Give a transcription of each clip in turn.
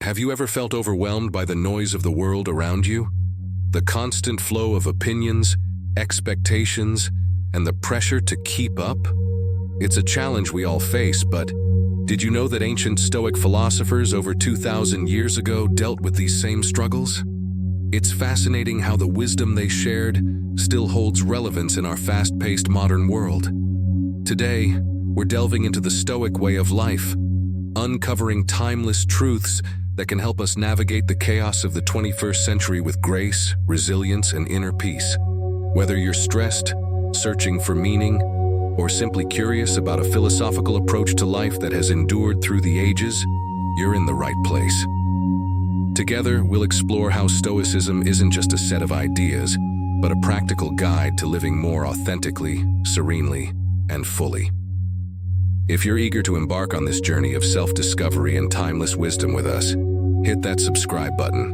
Have you ever felt overwhelmed by the noise of the world around you? The constant flow of opinions, expectations, and the pressure to keep up? It's a challenge we all face, but did you know that ancient Stoic philosophers over 2,000 years ago dealt with these same struggles? It's fascinating how the wisdom they shared still holds relevance in our fast-paced modern world. Today, we're delving into the Stoic way of life, uncovering timeless truths that can help us navigate the chaos of the 21st century with grace, resilience, and inner peace. Whether you're stressed, searching for meaning, or simply curious about a philosophical approach to life that has endured through the ages, you're in the right place. Together, we'll explore how Stoicism isn't just a set of ideas, but a practical guide to living more authentically, serenely, and fully. If you're eager to embark on this journey of self-discovery and timeless wisdom with us, hit that subscribe button.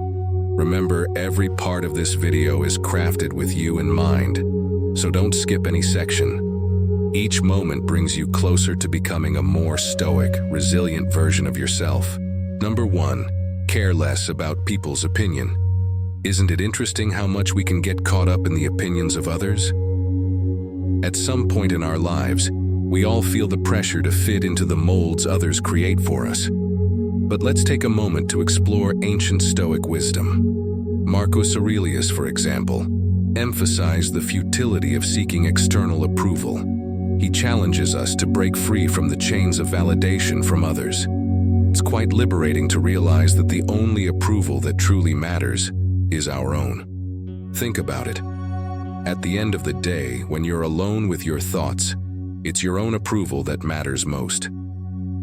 Remember, every part of this video is crafted with you in mind, so don't skip any section. Each moment brings you closer to becoming a more stoic, resilient version of yourself. Number 1, care less about people's opinion. Isn't it interesting how much we can get caught up in the opinions of others? At some point in our lives, we all feel the pressure to fit into the molds others create for us. But let's take a moment to explore ancient Stoic wisdom. Marcus Aurelius, for example, emphasized the futility of seeking external approval. He challenges us to break free from the chains of validation from others. It's quite liberating to realize that the only approval that truly matters is our own. Think about it. At the end of the day, when you're alone with your thoughts, it's your own approval that matters most.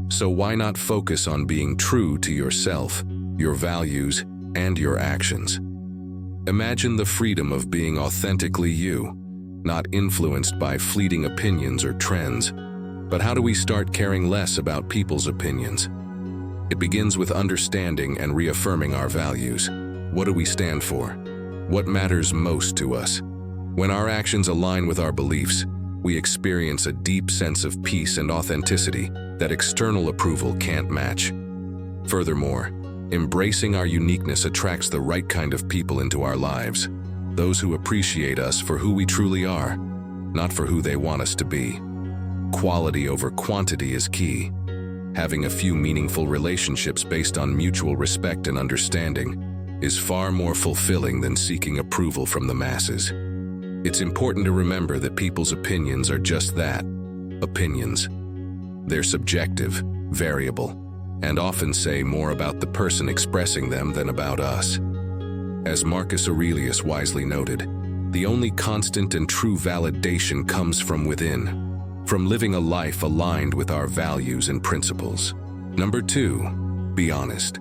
So why not focus on being true to yourself, your values, and your actions? Imagine the freedom of being authentically you, not influenced by fleeting opinions or trends. But how do we start caring less about people's opinions? It begins with understanding and reaffirming our values. What do we stand for? What matters most to us? When our actions align with our beliefs, we experience a deep sense of peace and authenticity that external approval can't match. Furthermore, embracing our uniqueness attracts the right kind of people into our lives, those who appreciate us for who we truly are, not for who they want us to be. Quality over quantity is key. Having a few meaningful relationships based on mutual respect and understanding is far more fulfilling than seeking approval from the masses. It's important to remember that people's opinions are just that, opinions. They're subjective, variable, and often say more about the person expressing them than about us. As Marcus Aurelius wisely noted, the only constant and true validation comes from within, from living a life aligned with our values and principles. Number 2, be honest.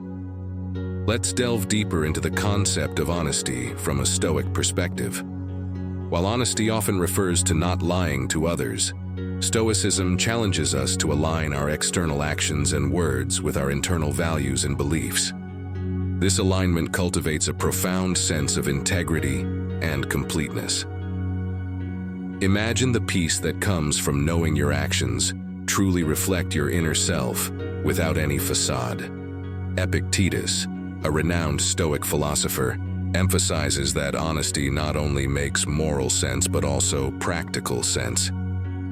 Let's delve deeper into the concept of honesty from a Stoic perspective. While honesty often refers to not lying to others, Stoicism challenges us to align our external actions and words with our internal values and beliefs. This alignment cultivates a profound sense of integrity and completeness. Imagine the peace that comes from knowing your actions truly reflect your inner self without any facade. Epictetus, a renowned Stoic philosopher, emphasizes that honesty not only makes moral sense but also practical sense.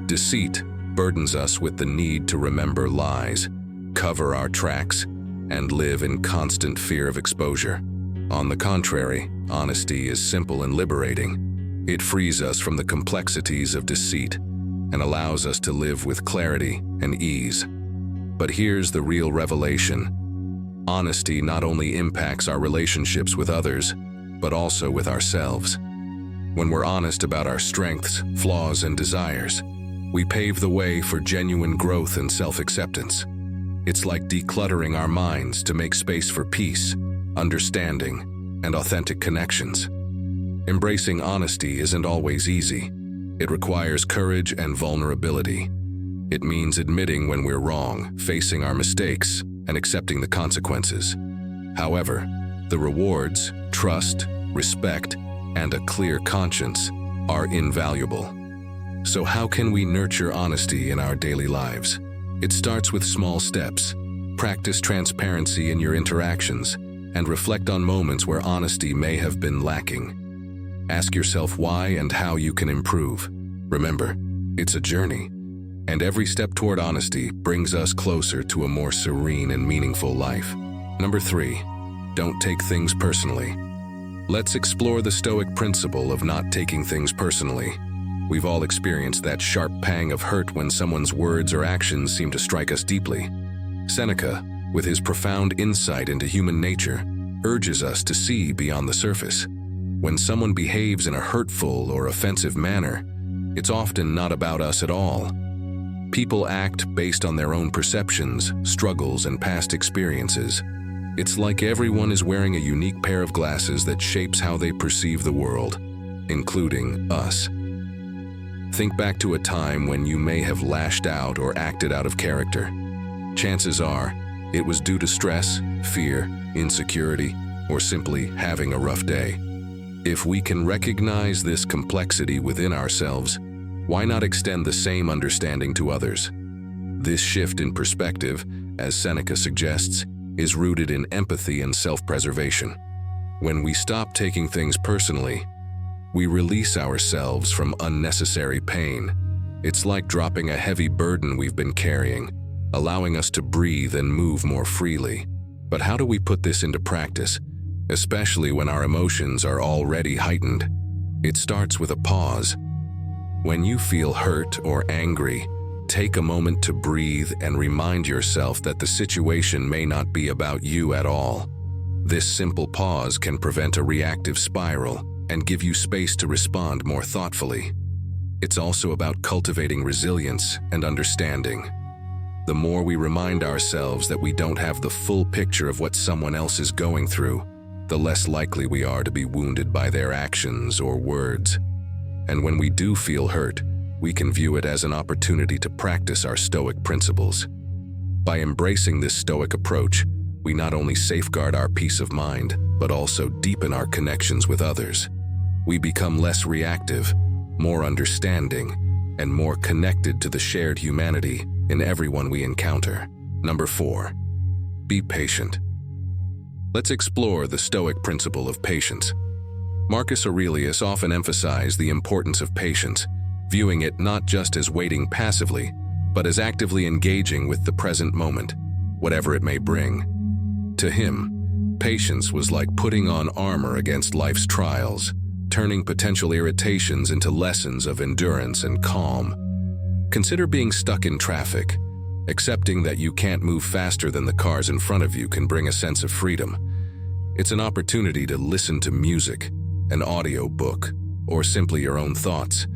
Deceit burdens us with the need to remember lies, cover our tracks, and live in constant fear of exposure. On the contrary, honesty is simple and liberating. It frees us from the complexities of deceit and allows us to live with clarity and ease. But here's the real revelation. Honesty not only impacts our relationships with others, but also with ourselves. When we're honest about our strengths, flaws, and desires, we pave the way for genuine growth and self-acceptance. It's like decluttering our minds to make space for peace, understanding, and authentic connections. Embracing honesty isn't always easy. It requires courage and vulnerability. It means admitting when we're wrong, facing our mistakes, and accepting the consequences. However, the rewards, trust, respect, and a clear conscience are invaluable. So how can we nurture honesty in our daily lives? It starts with small steps. Practice transparency in your interactions and reflect on moments where honesty may have been lacking. Ask yourself why and how you can improve. Remember, it's a journey, and every step toward honesty brings us closer to a more serene and meaningful life. Number 3, don't take things personally. Let's explore the Stoic principle of not taking things personally. We've all experienced that sharp pang of hurt when someone's words or actions seem to strike us deeply. Seneca, with his profound insight into human nature, urges us to see beyond the surface. When someone behaves in a hurtful or offensive manner, it's often not about us at all. People act based on their own perceptions, struggles, and past experiences. It's like everyone is wearing a unique pair of glasses that shapes how they perceive the world, including us. Think back to a time when you may have lashed out or acted out of character. Chances are, it was due to stress, fear, insecurity, or simply having a rough day. If we can recognize this complexity within ourselves, why not extend the same understanding to others? This shift in perspective, as Seneca suggests, is rooted in empathy and self-preservation. When we stop taking things personally, we release ourselves from unnecessary pain. It's like dropping a heavy burden we've been carrying, allowing us to breathe and move more freely. But how do we put this into practice, especially when our emotions are already heightened? It starts with a pause. When you feel hurt or angry, take a moment to breathe and remind yourself that the situation may not be about you at all. This simple pause can prevent a reactive spiral and give you space to respond more thoughtfully. It's also about cultivating resilience and understanding. The more we remind ourselves that we don't have the full picture of what someone else is going through, the less likely we are to be wounded by their actions or words. And when we do feel hurt, we can view it as an opportunity to practice our Stoic principles. By embracing this Stoic approach, we not only safeguard our peace of mind, but also deepen our connections with others. We become less reactive, more understanding, and more connected to the shared humanity in everyone we encounter. Number 4, be patient. Let's explore the Stoic principle of patience. Marcus Aurelius often emphasized the importance of patience, viewing it not just as waiting passively, but as actively engaging with the present moment, whatever it may bring. To him, patience was like putting on armor against life's trials, turning potential irritations into lessons of endurance and calm. Consider being stuck in traffic. Accepting that you can't move faster than the cars in front of you can bring a sense of freedom. It's an opportunity to listen to music, an audio book, or simply your own thoughts.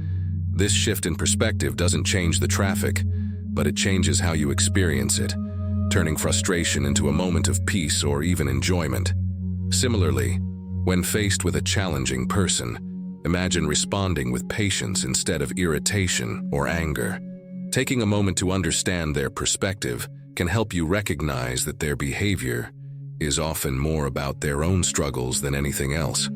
This shift in perspective doesn't change the traffic, but it changes how you experience it, turning frustration into a moment of peace or even enjoyment. Similarly, when faced with a challenging person, imagine responding with patience instead of irritation or anger. Taking a moment to understand their perspective can help you recognize that their behavior is often more about their own struggles than anything else.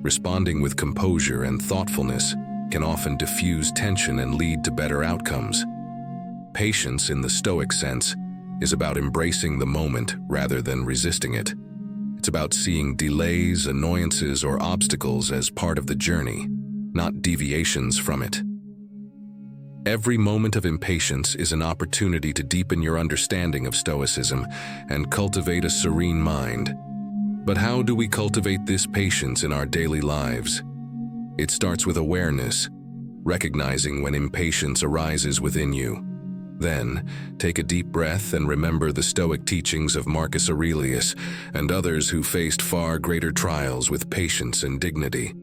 Responding with composure and thoughtfulness can often diffuse tension and lead to better outcomes. Patience, in the Stoic sense, is about embracing the moment rather than resisting it. It's about seeing delays, annoyances, or obstacles as part of the journey, not deviations from it. Every moment of impatience is an opportunity to deepen your understanding of Stoicism and cultivate a serene mind. But how do we cultivate this patience in our daily lives? It starts with awareness, recognizing when impatience arises within you. Then, take a deep breath and remember the Stoic teachings of Marcus Aurelius and others who faced far greater trials with patience and dignity.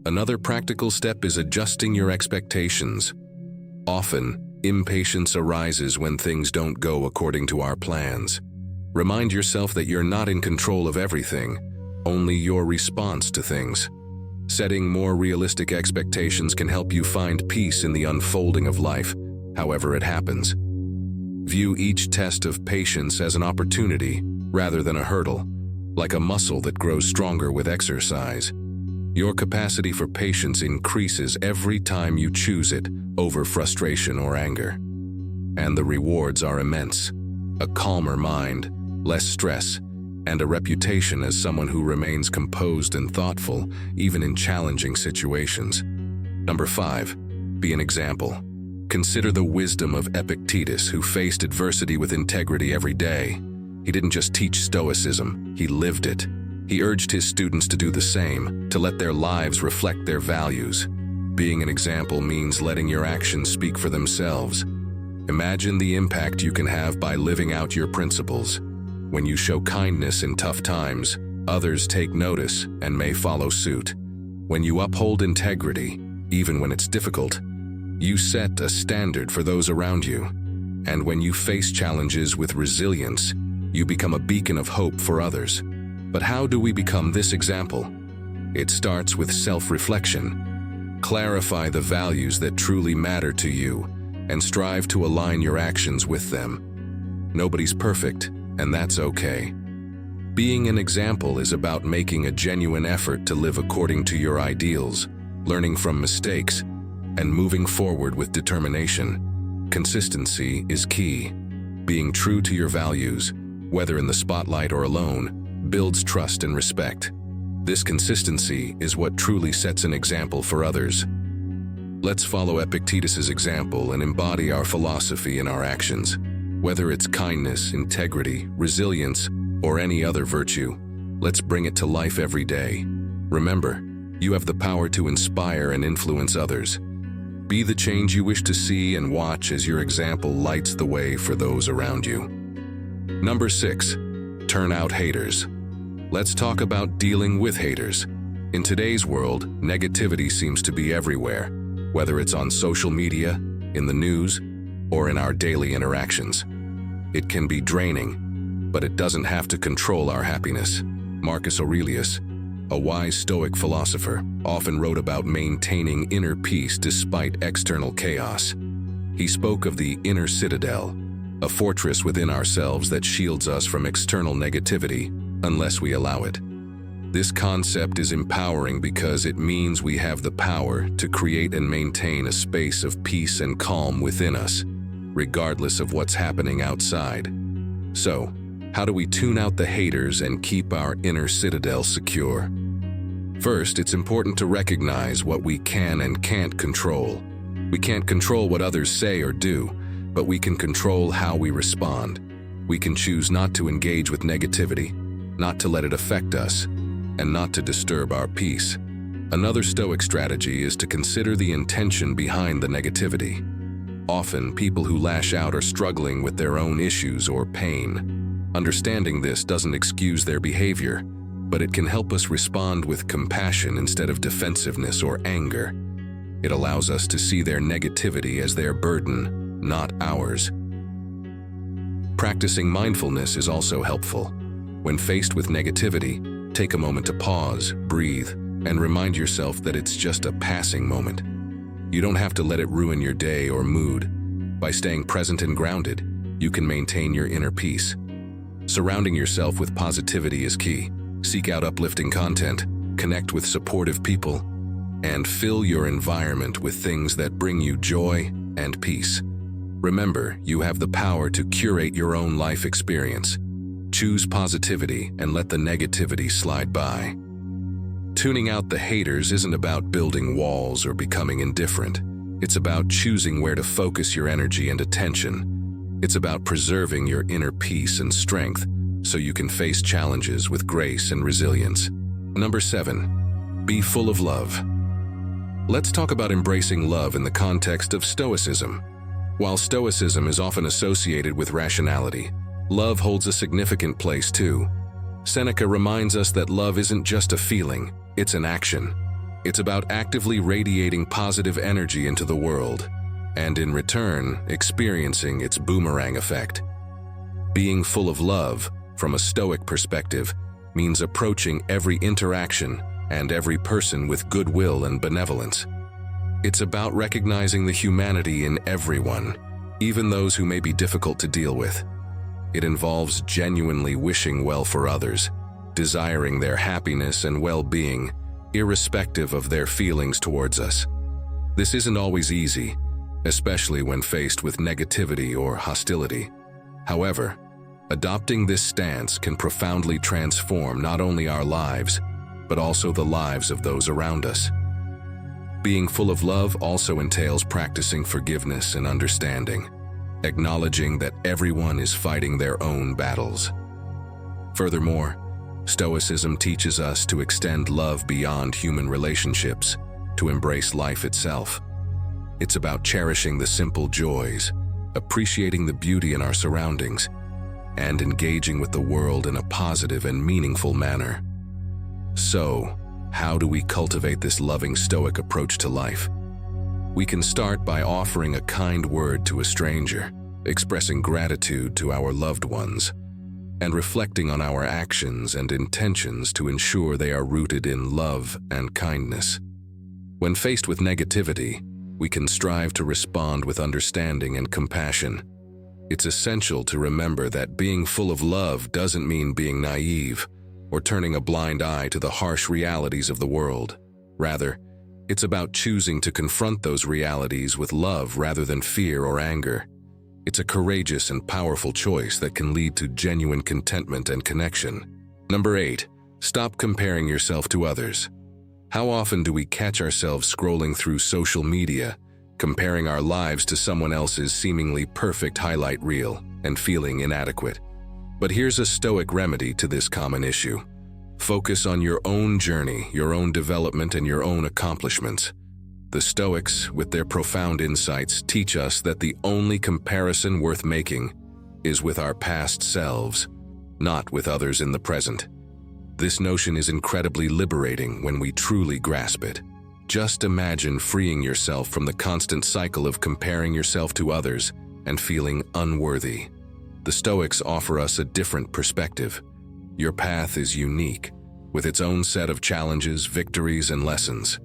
Another practical step is adjusting your expectations. Often, impatience arises when things don't go according to our plans. Remind yourself that you're not in control of everything, only your response to things. Setting more realistic expectations can help you find peace in the unfolding of life, however it happens. View each test of patience as an opportunity rather than a hurdle, like a muscle that grows stronger with exercise. Your capacity for patience increases every time you choose it over frustration or anger. And the rewards are immense. a calmer mind, less stress, and a reputation as someone who remains composed and thoughtful, even in challenging situations. Number 5, be an example. Consider the wisdom of Epictetus, who faced adversity with integrity every day. He didn't just teach Stoicism, he lived it. He urged his students to do the same, to let their lives reflect their values. Being an example means letting your actions speak for themselves. Imagine the impact you can have by living out your principles. When you show kindness in tough times, others take notice and may follow suit. When you uphold integrity, even when it's difficult, you set a standard for those around you. And when you face challenges with resilience, you become a beacon of hope for others. But how do we become this example? It starts with self-reflection. Clarify the values that truly matter to you and strive to align your actions with them. Nobody's perfect, and that's okay. Being an example is about making a genuine effort to live according to your ideals, learning from mistakes, and moving forward with determination. Consistency is key. Being true to your values, whether in the spotlight or alone, builds trust and respect. This consistency is what truly sets an example for others. Let's follow Epictetus's example and embody our philosophy in our actions. Whether it's kindness, integrity, resilience, or any other virtue, let's bring it to life every day. Remember, you have the power to inspire and influence others. Be the change you wish to see and watch as your example lights the way for those around you. Number 6, turn out haters. Let's talk about dealing with haters. In today's world, negativity seems to be everywhere, whether it's on social media, in the news, or in our daily interactions. It can be draining, but it doesn't have to control our happiness. Marcus Aurelius, a wise Stoic philosopher, often wrote about maintaining inner peace despite external chaos. He spoke of the inner citadel, a fortress within ourselves that shields us from external negativity, unless we allow it. This concept is empowering because it means we have the power to create and maintain a space of peace and calm within us, regardless of what's happening outside. So, how do we tune out the haters and keep our inner citadel secure? First, it's important to recognize what we can and can't control. We can't control what others say or do, but we can control how we respond. We can choose not to engage with negativity, not to let it affect us, and not to disturb our peace. Another Stoic strategy is to consider the intention behind the negativity. Often, people who lash out are struggling with their own issues or pain. Understanding this doesn't excuse their behavior, but it can help us respond with compassion instead of defensiveness or anger. It allows us to see their negativity as their burden, not ours. Practicing mindfulness is also helpful. When faced with negativity, take a moment to pause, breathe, and remind yourself that it's just a passing moment. You don't have to let it ruin your day or mood. By staying present and grounded, you can maintain your inner peace. Surrounding yourself with positivity is key. Seek out uplifting content, connect with supportive people, and fill your environment with things that bring you joy and peace. Remember, you have the power to curate your own life experience. Choose positivity and let the negativity slide by. Tuning out the haters isn't about building walls or becoming indifferent. It's about choosing where to focus your energy and attention. It's about preserving your inner peace and strength so you can face challenges with grace and resilience. Number 7, be full of love. Let's talk about embracing love in the context of Stoicism. While Stoicism is often associated with rationality, love holds a significant place too. Seneca reminds us that love isn't just a feeling, it's an action. It's about actively radiating positive energy into the world, and in return, experiencing its boomerang effect. Being full of love, from a Stoic perspective, means approaching every interaction and every person with goodwill and benevolence. It's about recognizing the humanity in everyone, even those who may be difficult to deal with. It involves genuinely wishing well for others, desiring their happiness and well-being, irrespective of their feelings towards us. This isn't always easy, especially when faced with negativity or hostility. However, Adopting this stance can profoundly transform not only our lives, but also the lives of those around us. Being full of love also entails practicing forgiveness and understanding, acknowledging that everyone is fighting their own battles. Furthermore, Stoicism teaches us to extend love beyond human relationships, to embrace life itself. It's about cherishing the simple joys, appreciating the beauty in our surroundings, and engaging with the world in a positive and meaningful manner. So, how do we cultivate this loving Stoic approach to life? We can start by offering a kind word to a stranger, expressing gratitude to our loved ones, and reflecting on our actions and intentions to ensure they are rooted in love and kindness. When faced with negativity, we can strive to respond with understanding and compassion. It's essential to remember that being full of love doesn't mean being naive or turning a blind eye to the harsh realities of the world. Rather, it's about choosing to confront those realities with love rather than fear or anger. It's a courageous and powerful choice that can lead to genuine contentment and connection. Number 8, stop comparing yourself to others. How often do we catch ourselves scrolling through social media, comparing our lives to someone else's seemingly perfect highlight reel and feeling inadequate? But here's a Stoic remedy to this common issue. Focus on your own journey, your own development, and your own accomplishments. The Stoics, with their profound insights, teach us that the only comparison worth making is with our past selves, not with others in the present. This notion is incredibly liberating when we truly grasp it. Just imagine freeing yourself from the constant cycle of comparing yourself to others and feeling unworthy. The Stoics offer us a different perspective. Your path is unique, with its own set of challenges, victories, and lessons.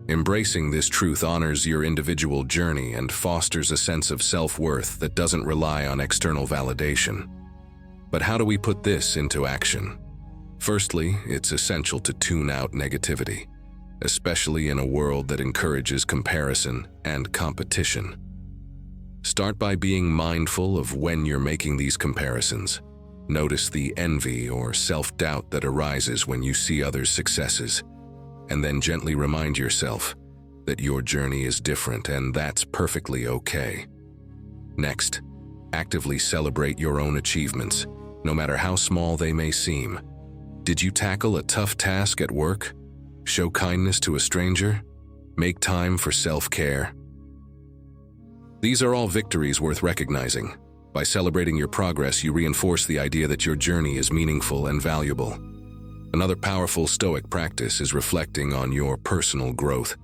Embracing this truth honors your individual journey and fosters a sense of self-worth that doesn't rely on external validation. But how do we put this into action? Firstly, it's essential to tune out negativity, especially in a world that encourages comparison and competition. Start by being mindful of when you're making these comparisons. Notice the envy or self-doubt that arises when you see others' successes, and then gently remind yourself that your journey is different and that's perfectly okay. Next, actively celebrate your own achievements, no matter how small they may seem. Did you tackle a tough task at work? Show kindness to a stranger? Make time for self-care? These are all victories worth recognizing. By celebrating your progress, you reinforce the idea that your journey is meaningful and valuable. Another powerful Stoic practice is reflecting on your personal growth.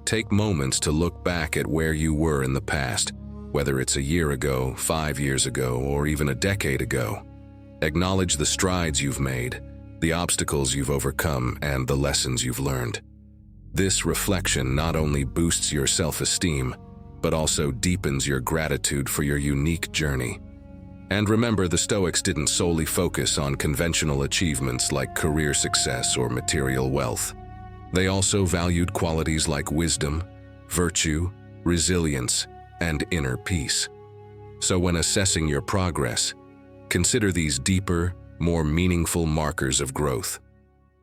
Take moments to look back at where you were in the past, whether it's a year ago, 5 years ago, or even a decade ago. Acknowledge the strides you've made, the obstacles you've overcome, and the lessons you've learned. This reflection not only boosts your self-esteem, but also deepens your gratitude for your unique journey. And remember, the Stoics didn't solely focus on conventional achievements like career success or material wealth. They also valued qualities like wisdom, virtue, resilience, and inner peace. So when assessing your progress, consider these deeper, more meaningful markers of growth.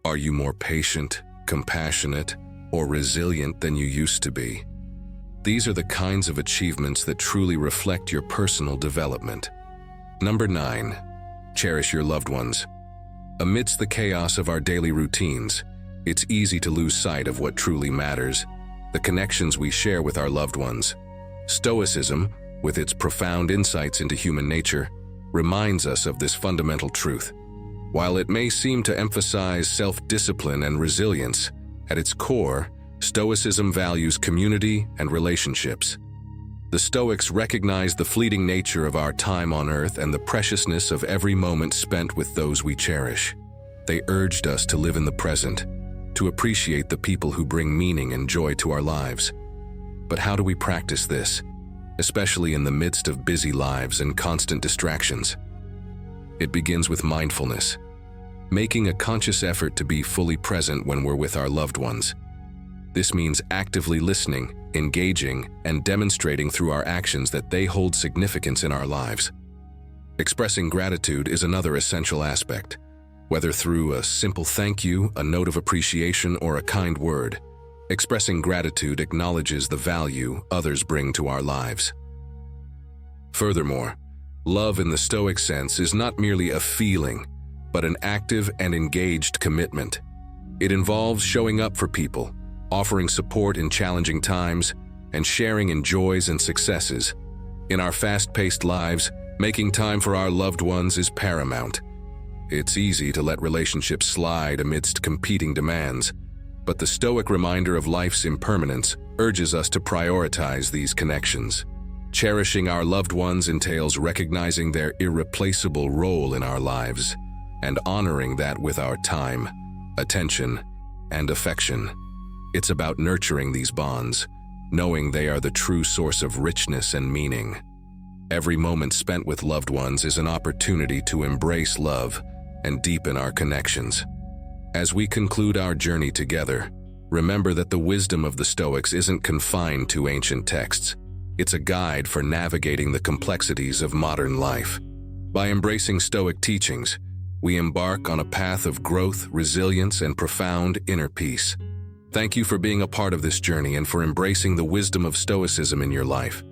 Are you more patient, compassionate, or resilient than you used to be? These are the kinds of achievements that truly reflect your personal development. Number 9, cherish your loved ones. Amidst the chaos of our daily routines, it's easy to lose sight of what truly matters, the connections we share with our loved ones. Stoicism, with its profound insights into human nature, reminds us of this fundamental truth. While it may seem to emphasize self-discipline and resilience, at its core, Stoicism values community and relationships. The Stoics recognize the fleeting nature of our time on earth and the preciousness of every moment spent with those we cherish. They urged us to live in the present, to appreciate the people who bring meaning and joy to our lives. But how do we practice this, especially in the midst of busy lives and constant distractions? It begins with mindfulness, making a conscious effort to be fully present when we're with our loved ones. This means actively listening, engaging, and demonstrating through our actions that they hold significance in our lives. Expressing gratitude is another essential aspect. Whether through a simple thank you, a note of appreciation, or a kind word, expressing gratitude acknowledges the value others bring to our lives. Furthermore, love in the Stoic sense is not merely a feeling, but an active and engaged commitment. It involves showing up for people, offering support in challenging times, and sharing in joys and successes. In our fast-paced lives, making time for our loved ones is paramount. It's easy to let relationships slide amidst competing demands, but the Stoic reminder of life's impermanence urges us to prioritize these connections. Cherishing our loved ones entails recognizing their irreplaceable role in our lives and honoring that with our time, attention, and affection. It's about nurturing these bonds, knowing they are the true source of richness and meaning. Every moment spent with loved ones is an opportunity to embrace love and deepen our connections. As we conclude our journey together, remember that the wisdom of the Stoics isn't confined to ancient texts. It's a guide for navigating the complexities of modern life. By embracing Stoic teachings, we embark on a path of growth, resilience, and profound inner peace. Thank you for being a part of this journey and for embracing the wisdom of Stoicism in your life.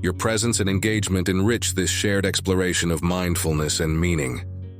Your presence and engagement enrich this shared exploration of mindfulness and meaning.